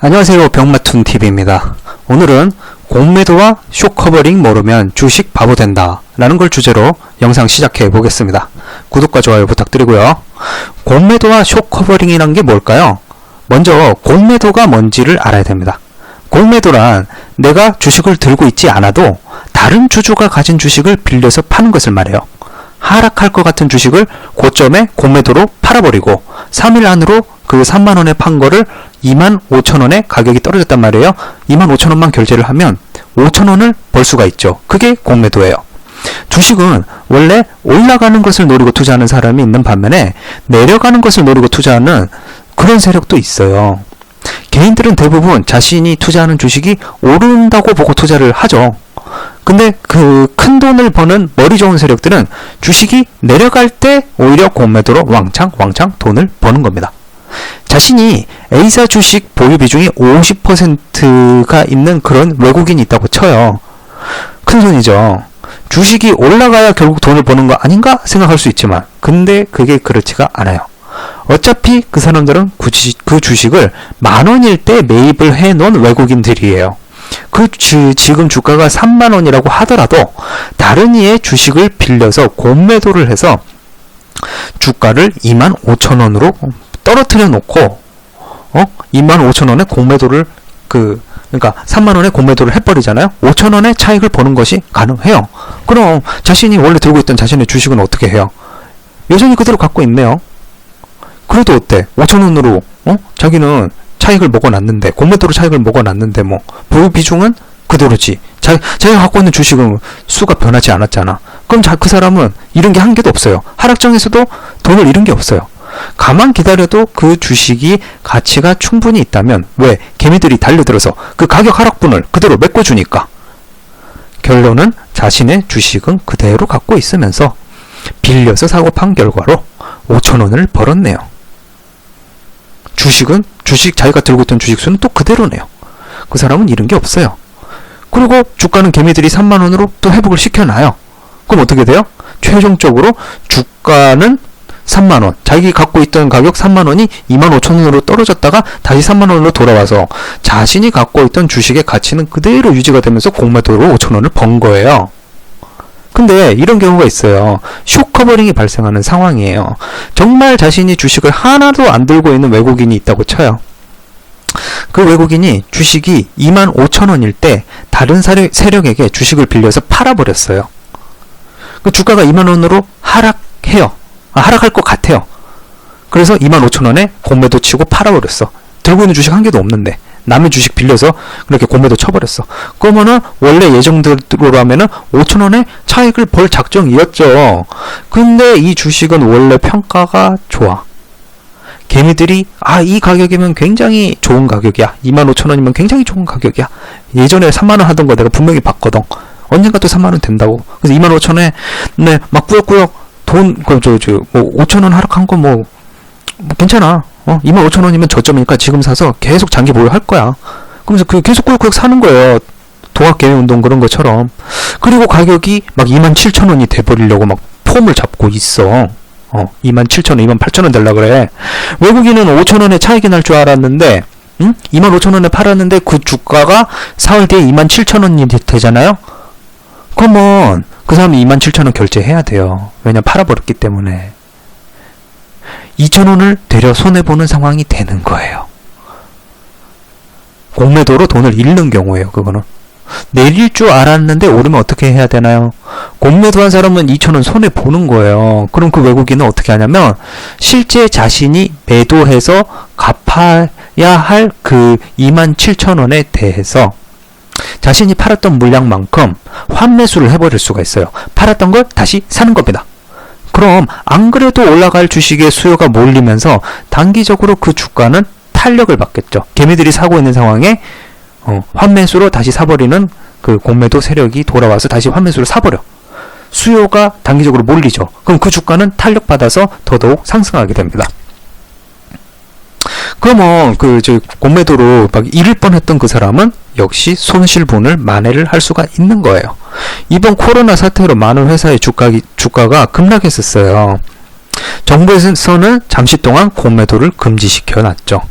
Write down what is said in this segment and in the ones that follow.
안녕하세요. 병마툰TV입니다. 오늘은 공매도와 숏커버링 모르면 주식 바보 된다 라는 걸 주제로 영상 시작해 보겠습니다. 구독과 좋아요 부탁드리고요. 공매도와 숏커버링이란 게 뭘까요? 먼저 공매도가 뭔지를 알아야 됩니다. 공매도란 내가 주식을 들고 있지 않아도 다른 주주가 가진 주식을 빌려서 파는 것을 말해요. 하락할 것 같은 주식을 고점에 공매도로 팔아버리고 3일 안으로 그 3만원에 판 거를 25,000원에 가격이 떨어졌단 말이에요. 25,000원만 결제를 하면 5,000원을 벌 수가 있죠. 그게 공매도예요. 주식은 원래 올라가는 것을 노리고 투자하는 사람이 있는 반면에 내려가는 것을 노리고 투자하는 그런 세력도 있어요. 개인들은 대부분 자신이 투자하는 주식이 오른다고 보고 투자를 하죠. 근데 그 큰 돈을 버는 머리 좋은 세력들은 주식이 내려갈 때 오히려 공매도로 왕창 돈을 버는 겁니다. 자신이 A사 주식 보유 비중이 50%가 있는 그런 외국인이 있다고 쳐요. 큰 손이죠. 주식이 올라가야 결국 돈을 버는 거 아닌가 생각할 수 있지만 근데 그게 그렇지가 않아요. 어차피 그 사람들은 그 주식을 만원일 때 매입을 해놓은 외국인들이에요. 지금 주가가 3만원이라고 하더라도 다른 이의 주식을 빌려서 공매도를 해서 주가를 25,000원으로 떨어뜨려 놓고 25,000원에 공매도를 그러니까 3만원에 공매도를 해버리잖아요. 5,000원의 차익을 버는 것이 가능해요. 그럼 자신이 원래 들고 있던 자신의 주식은 어떻게 해요? 여전히 그대로 갖고 있네요. 그래도 어때? 5,000원으로 자기는 차익을 먹어놨는데 공매도로 차익을 먹어놨는데 뭐 보유 비중은 그대로지. 자기가 갖고 있는 주식은 수가 변하지 않았잖아. 그럼 그 사람은 잃은 게 한 개도 없어요. 하락장에서도 돈을 잃은 게 없어요. 가만 기다려도 그 주식이 가치가 충분히 있다면 왜? 개미들이 달려들어서 그 가격 하락분을 그대로 메꿔주니까. 결론은 자신의 주식은 그대로 갖고 있으면서 빌려서 사고 판 결과로 5,000원을 벌었네요. 주식 자기가 들고 있던 주식 수는 또 그대로네요. 그 사람은 잃은 게 없어요. 그리고 주가는 개미들이 3만원으로 또 회복을 시켜놔요. 그럼 어떻게 돼요? 최종적으로 주가는 3만원, 자기 갖고 있던 가격 3만원이 25,000원으로 떨어졌다가 다시 3만원으로 돌아와서 자신이 갖고 있던 주식의 가치는 그대로 유지가 되면서 공매도로 5,000원을 번 거예요. 근데 이런 경우가 있어요. 숏커버링이 발생하는 상황이에요. 정말 자신이 주식을 하나도 안 들고 있는 외국인이 있다고 쳐요. 그 외국인이 주식이 25,000원일 때 다른 세력에게 주식을 빌려서 팔아버렸어요. 그 주가가 2만원으로 하락해요. 하락할 것 같아요. 그래서 25,000원에 공매도 치고 팔아버렸어. 들고 있는 주식 한 개도 없는데 남의 주식 빌려서 그렇게 공매도 쳐버렸어. 그러면은 원래 예정대로라면은 5,000원에 차익을 벌 작정이었죠. 근데 이 주식은 원래 평가가 좋아. 개미들이 이 가격이면 굉장히 좋은 가격이야. 25,000원이면 굉장히 좋은 가격이야. 예전에 3만원 하던 거 내가 분명히 봤거든. 언젠가 또 3만원 된다고. 그래서 25,000원에 막 꾸역꾸역 돈 뭐 5,000원 하락한 거 뭐 괜찮아. 25,000원이면 저점이니까 지금 사서 계속 장기 보유할 거야. 그러면서 계속 꾸역꾸역 사는 거예요. 동학개미운동 그런 것처럼. 그리고 가격이 막 27,000원이 돼버리려고 막 폼을 잡고 있어. 27,000원, 28,000원 될라 그래. 외국인은 5,000원에 차익이 날 줄 알았는데 25,000원에 팔았는데 그 주가가 4월 뒤에 27,000원이 되잖아요. 그러면 그 사람이 27,000원 결제해야 돼요. 왜냐면 팔아버렸기 때문에. 2,000원을 되려 손해보는 상황이 되는 거예요. 공매도로 돈을 잃는 경우예요. 그거는. 내릴 줄 알았는데 오르면 어떻게 해야 되나요? 공매도한 사람은 2,000원 손해보는 거예요. 그럼 그 외국인은 어떻게 하냐면 실제 자신이 매도해서 갚아야 할 그 27,000원에 대해서 자신이 팔았던 물량만큼 환매수를 해버릴 수가 있어요. 팔았던 걸 다시 사는 겁니다. 그럼 안 그래도 올라갈 주식의 수요가 몰리면서 단기적으로 그 주가는 탄력을 받겠죠. 개미들이 사고 있는 상황에 환매수로 다시 사버리는 그 공매도 세력이 돌아와서 다시 환매수로 사버려. 수요가 단기적으로 몰리죠. 그럼 그 주가는 탄력받아서 더더욱 상승하게 됩니다. 그러면 공매도로 막 잃을 뻔했던 그 사람은 역시 손실분을 만회를 할 수가 있는 거예요. 이번 코로나 사태로 많은 회사의 주가가 급락했었어요. 정부에서는 잠시 동안 공매도를 금지시켜 놨죠.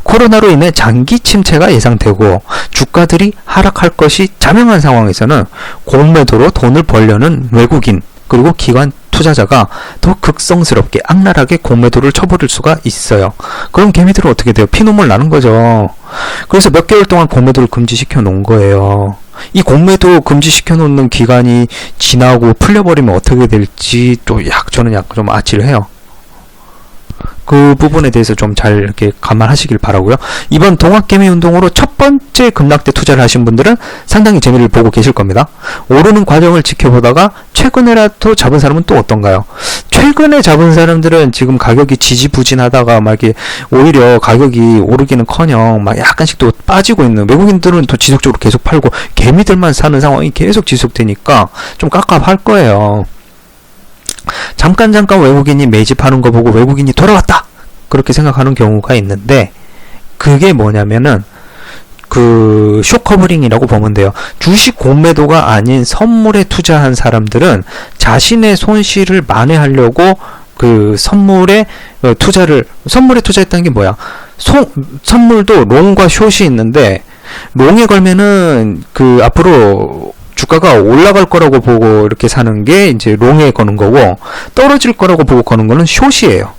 코로나로 인해 장기 침체가 예상되고 주가들이 하락할 것이 자명한 상황에서는 공매도로 돈을 벌려는 외국인 그리고 기관 투자자가 더 극성스럽게 악랄하게 공매도를 쳐버릴 수가 있어요. 그럼 개미들은 어떻게 돼요? 피눈물 나는 거죠. 그래서 몇 개월 동안 공매도를 금지시켜 놓은 거예요. 이 공매도 금지시켜 놓는 기간이 지나고 풀려버리면 어떻게 될지 저는 약간 좀 아찔해요. 해요. 그 부분에 대해서 좀 잘 이렇게 감안하시길 바라고요. 이번 동학개미 운동으로 첫 번째 급락대 투자를 하신 분들은 상당히 재미를 보고 계실 겁니다. 오르는 과정을 지켜보다가 최근에라도 잡은 사람은 또 어떤가요? 최근에 잡은 사람들은 지금 가격이 지지부진하다가 막 이렇게 오히려 가격이 오르기는커녕 막 약간씩 또 빠지고 있는, 외국인들은 또 지속적으로 계속 팔고 개미들만 사는 상황이 계속 지속되니까 좀 깝깝할 거예요. 잠깐 외국인이 매집하는 거 보고 외국인이 돌아왔다! 그렇게 생각하는 경우가 있는데, 그게 뭐냐면은 그 숏커버링이라고 보면 돼요. 주식 공매도가 아닌 선물에 투자한 사람들은 자신의 손실을 만회하려고 그 선물에 투자했다는 게 뭐야? 선물도 롱과 숏이 있는데, 롱에 걸면은 그 앞으로 주가가 올라갈 거라고 보고 이렇게 사는 게 이제 롱에 거는 거고, 떨어질 거라고 보고 거는 거는 숏이에요.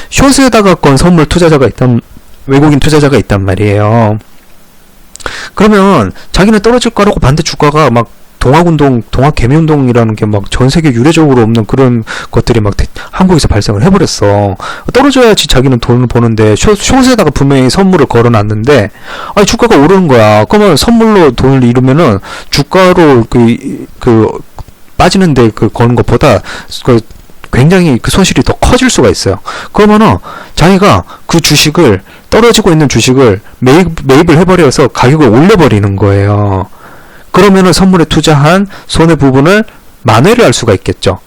숏에다가 건 선물 투자자가 외국인 투자자가 있단 말이에요. 그러면 자기는 떨어질 거라고 봤는데 주가가 막 동학개미운동이라는 게 막 전 세계 유례적으로 없는 그런 것들이 막 한국에서 발생을 해버렸어. 떨어져야지 자기는 돈을 버는데 숏에다가 분명히 선물을 걸어놨는데 아니 주가가 오르는 거야. 그러면 선물로 돈을 잃으면은 주가로 빠지는데 거는 것보다 굉장히 그 손실이 더 커질 수가 있어요. 그러면은 자기가 그 주식을, 떨어지고 있는 주식을 매입을 해버려서 가격을 올려버리는 거예요. 그러면은 선물에 투자한 손해 부분을 만회를 할 수가 있겠죠.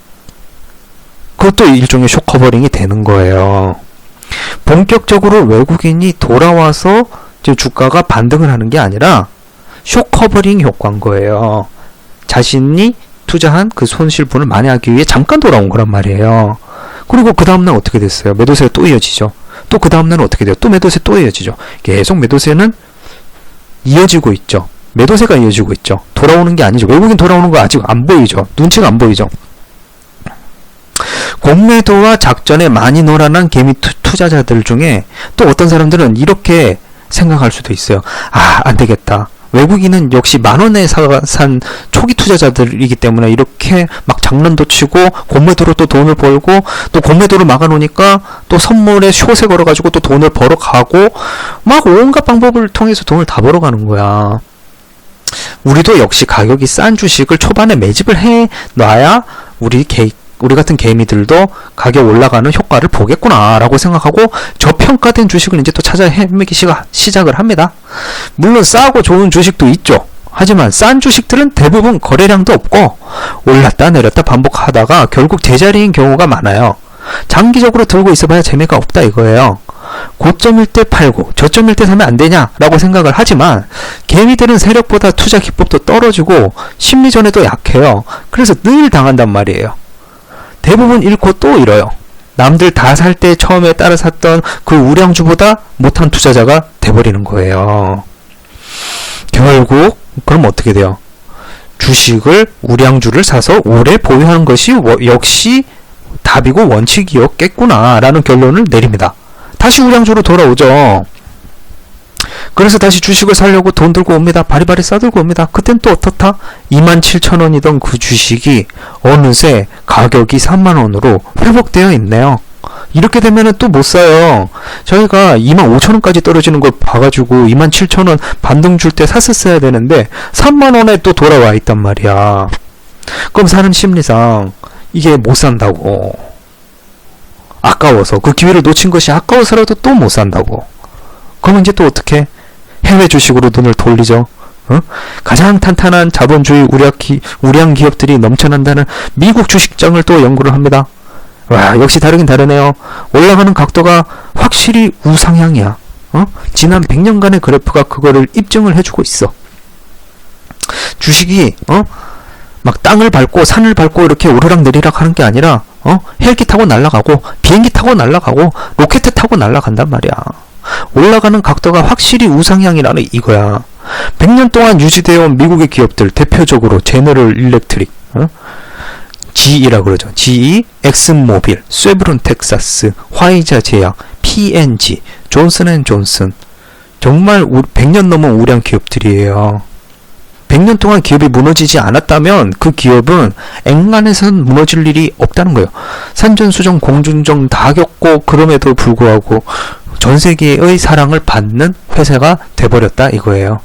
그것도 일종의 숏커버링이 되는 거예요. 본격적으로 외국인이 돌아와서 주가가 반등을 하는 게 아니라 숏커버링 효과인 거예요. 자신이 투자한 그 손실분을 만회하기 위해 잠깐 돌아온 거란 말이에요. 그리고 그 다음날 어떻게 됐어요? 매도세가 또 이어지죠. 또 그 다음날은 어떻게 돼요? 또 매도세 또 이어지죠. 계속 매도세는 이어지고 있죠. 매도세가 이어지고 있죠. 돌아오는 게 아니죠. 외국인 돌아오는 거 아직 안 보이죠. 눈치가 안 보이죠. 공매도와 작전에 많이 놀아난 개미 투자자들 중에 또 어떤 사람들은 이렇게 생각할 수도 있어요. 아, 안 되겠다. 외국인은 역시 만원에 산 초기 투자자들이기 때문에 이렇게 막 장난도 치고 공매도로 또 돈을 벌고, 또 공매도를 막아놓으니까 또 선물에 숏에 걸어가지고 또 돈을 벌어가고 막 온갖 방법을 통해서 돈을 다 벌어가는 거야. 우리도 역시 가격이 싼 주식을 초반에 매집을 해놔야 우리 같은 개미들도 가격 올라가는 효과를 보겠구나 라고 생각하고 저평가된 주식을 이제 또 찾아 헤매기 시작을 합니다. 물론 싸고 좋은 주식도 있죠. 하지만 싼 주식들은 대부분 거래량도 없고 올랐다 내렸다 반복하다가 결국 제자리인 경우가 많아요. 장기적으로 들고 있어봐야 재미가 없다 이거예요. 고점일 때 팔고 저점일 때 사면 안 되냐 라고 생각을 하지만 개미들은 세력보다 투자 기법도 떨어지고 심리전에도 약해요. 그래서 늘 당한단 말이에요. 대부분 잃고 또 잃어요. 남들 다 살 때 처음에 따라 샀던 그 우량주보다 못한 투자자가 돼버리는 거예요. 결국 그럼 어떻게 돼요? 주식을, 우량주를 사서 오래 보유하는 것이 역시 답이고 원칙이었겠구나 라는 결론을 내립니다. 다시 우량주로 돌아오죠. 그래서 다시 주식을 사려고 돈 들고 옵니다. 바리바리 싸들고 옵니다. 그땐 또 어떻다? 27,000원이던 그 주식이 어느새 가격이 30,000원으로 회복되어 있네요. 이렇게 되면은 또 못 사요. 저희가 25,000원까지 떨어지는 걸 봐가지고 27,000원 반등 줄 때 샀었어야 되는데 30,000원에 또 돌아와 있단 말이야. 그럼 사는 심리상 이게 못 산다고. 아까워서, 그 기회를 놓친 것이 아까워서라도 또 못 산다고. 그럼 이제 또 어떻게? 해외 주식으로 눈을 돌리죠. 가장 탄탄한 자본주의 우량 기업들이 넘쳐난다는 미국 주식장을 또 연구를 합니다. 와, 역시 다르긴 다르네요. 올라가는 각도가 확실히 우상향이야. 지난 100년간의 그래프가 그거를 입증을 해주고 있어. 주식이 막 땅을 밟고 산을 밟고 이렇게 오르락 내리락 하는 게 아니라 헬기 타고 날아가고 비행기 타고 날아가고 로켓 타고 날아간단 말이야. 올라가는 각도가 확실히 우상향이라는 이거야. 100년 동안 유지되어 온 미국의 기업들, 대표적으로 제너럴 일렉트릭, GE라고 그러죠. GE, 엑슨모빌, 쉐브론 텍사스, 화이자 제약, P&G, 존슨앤존슨. 정말 100년 넘은 우량 기업들이에요. 100년 동안 기업이 무너지지 않았다면 그 기업은 앵간해선 무너질 일이 없다는 거예요. 산전수전 공중전 다 겪고 그럼에도 불구하고 전 세계의 사랑을 받는 회사가 돼버렸다 이거예요.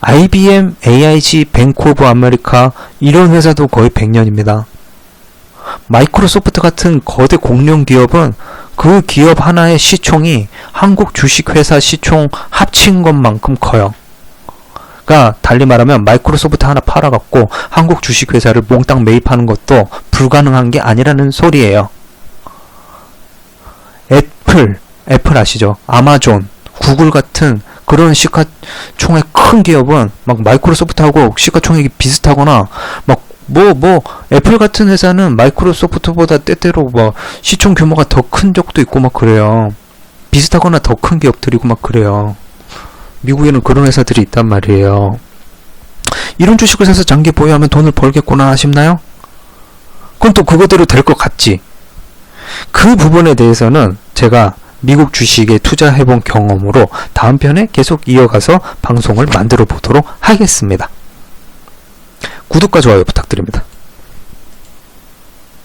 IBM, AIG, 뱅크 오브 아메리카 이런 회사도 거의 100년입니다. 마이크로소프트 같은 거대 공룡 기업은 그 기업 하나의 시총이 한국 주식회사 시총 합친 것만큼 커요. 그러니까 달리 말하면 마이크로소프트 하나 팔아갖고 한국 주식회사를 몽땅 매입하는 것도 불가능한 게 아니라는 소리예요. 애플 아시죠? 아마존, 구글 같은 그런 시가총액 큰 기업은 막 마이크로소프트하고 시가총액이 비슷하거나 애플 같은 회사는 마이크로소프트보다 때때로 시총 규모가 더 큰 적도 있고 막 그래요. 비슷하거나 더 큰 기업들이고 막 그래요. 미국에는 그런 회사들이 있단 말이에요. 이런 주식을 사서 장기 보유하면 돈을 벌겠구나 싶나요? 그건 또 그거대로 될 것 같지. 그 부분에 대해서는 제가 미국 주식에 투자해본 경험으로 다음 편에 계속 이어가서 방송을 만들어 보도록 하겠습니다. 구독과 좋아요 부탁드립니다.